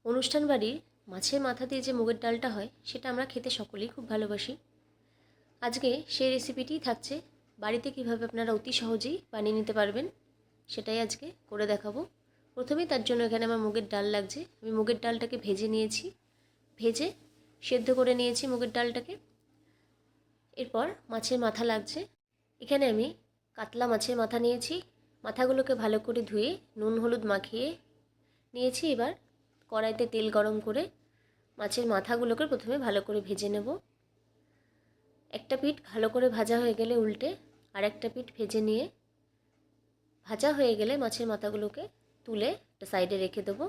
অনুষ্ঠান বাড়ির মাছের মাথা দিয়ে যে মুগের ডালটা হয় সেটা আমরা খেতে সকলেই খুব ভালোবাসি। আজকে সেই রেসিপিটিই থাকছে বাড়িতে কিভাবে আপনারা অতি সহজেই বানিয়ে নিতে পারবেন সেটাই আজকে করে দেখাবো। প্রথমেই তার জন্য এখানে আমার মুগের ডাল লাগছে। আমি মুগের ডালটাকে ভেজে নিয়েছি, ভেজে সেদ্ধ করে নিয়েছি মুগের ডালটাকে। এরপর মাছের মাথা লাগছে। এখানে আমি কাতলা মাছের মাথা নিয়েছি। মাথাগুলোকে ভালো করে ধুয়ে নুন হলুদ মাখিয়ে নিয়েছি। এবার কড়াইতে তেল গরম করে মাছের মাথাগুলোকে প্রথমে ভালো করে ভেজে নেব। একটা পিঠ ভালো করে ভাজা হয়ে গেলে উল্টে আর একটা পিঠ ভেজে নিয়ে ভাজা হয়ে গেলে মাছের মাথাগুলোকে তুলে একটা সাইডে রেখে দেবো।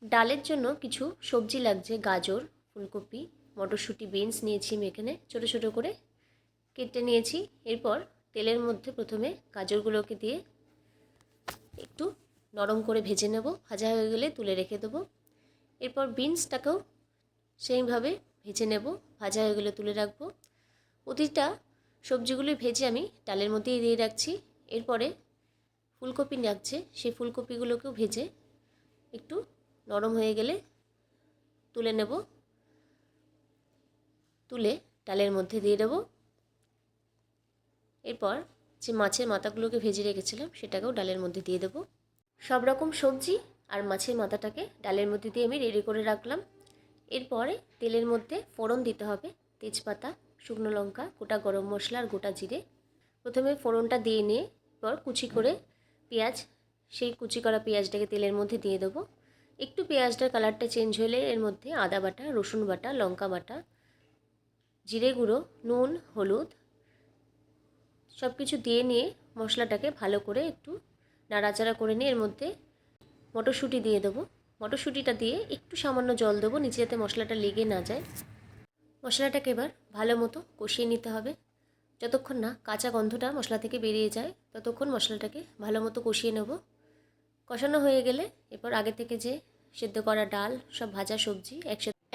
ডালের জন্য কিছু সবজি লাগছে, গাজর, ফুলকপি, মটরশুঁটি, বিনস নিয়েছি আমি এখানে ছোটো ছোটো করে কেটে নিয়েছি। এরপর তেলের মধ্যে প্রথমে গাজরগুলোকে দিয়ে একটু নরম করে ভেজে নেব। ভাজা হয়ে গেলে তুলে রেখে দেবো। এরপর বিনসটাকেও সেইভাবে ভেজে নেব। ভাজা হয়ে গেলে তুলে রাখবো। প্রতিটা সবজিগুলি ভেজে আমি ডালের মধ্যেই দিয়ে রাখছি। এরপরে ফুলকপি লাগছে, সেই ফুলকপিগুলোকেও ভেজে একটু নরম হয়ে গেলে তুলে নেব। তুলে ডালের মধ্যে দিয়ে দেবো। এরপর যে মাছের মাথাগুলোকে ভেজে রেখেছিলাম সেটাকেও ডালের মধ্যে দিয়ে দেবো। সব রকম সবজি আর মাছের মাথাটাকে ডালের মধ্যে দিয়ে আমি রেডি করে রাখলাম। এরপরে তেলের মধ্যে ফোড়ন দিতে হবে, তেজপাতা, শুকনো লঙ্কা, গোটা গরম মশলা আর গোটা জিরে। প্রথমে ফোড়নটা দিয়ে নিয়ে এরপর কুচি করে পেঁয়াজ, সেই কুচি করা পেঁয়াজটাকে তেলের মধ্যে দিয়ে দেবো। একটু পেঁয়াজটার কালারটা চেঞ্জ হলে এর মধ্যে আদা বাটা, রসুন বাটা, লঙ্কা বাটা, জিরে গুঁড়ো, নুন, হলুদ সব কিছু দিয়ে নিয়ে মশলাটাকে ভালো করে একটু নাড়াচাড়া করে নিয়ে এর মধ্যে মটরশুঁটি দিয়ে দেবো। মটরশুঁটিটা দিয়ে একটু সামান্য জল দেবো নিচে যাতে মশলাটা লেগে না যায়। মশলাটাকে এবার ভালো মতো কষিয়ে নিতে হবে। যতক্ষণ না কাঁচা গন্ধটা মশলা থেকে বেরিয়ে যায় ততক্ষণ মশলাটাকে ভালো মতো কষিয়ে নেব। কষানো হয়ে গেলে এরপর আগে থেকে যে সেদ্ধ করা ডাল, সব ভাজা সবজি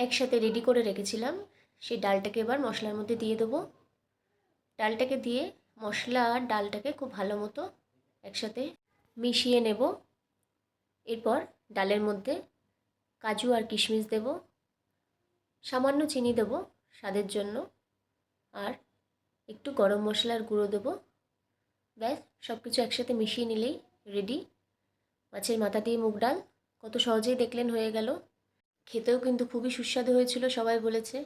একসাথে রেডি করে রেখেছিলাম সেই ডালটাকে এবার মশলার মধ্যে দিয়ে দেবো। ডালটাকে দিয়ে মশলা আর ডালটাকে খুব ভালো মতো একসাথে মিশিয়ে নেব। এরপর ডালের মধ্যে কাজু আর কিশমিশ দেব, সামান্য চিনি দেব স্বাদের জন্য, আর একটু গরম মশলার গুঁড়ো দেবো। ব্যাস, সব কিছু একসাথে মিশিয়ে নিলেই রেডি মাছের মাথা দিয়ে মুগ ডাল। কত সহজেই দেখলেন হয়ে গেল। খেতেও কিন্তু খুবই সুস্বাদু হয়েছিল, সবাই বলেছে।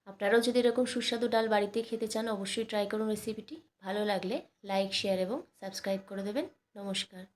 আপনারাও যদি এরকম সুস্বাদু ডাল বাড়িতে খেতে চান অবশ্যই ট্রাই করুন রেসিপিটি। ভালো লাগলে লাইক, শেয়ার এবং সাবস্ক্রাইব করে দেবেন। নমস্কার।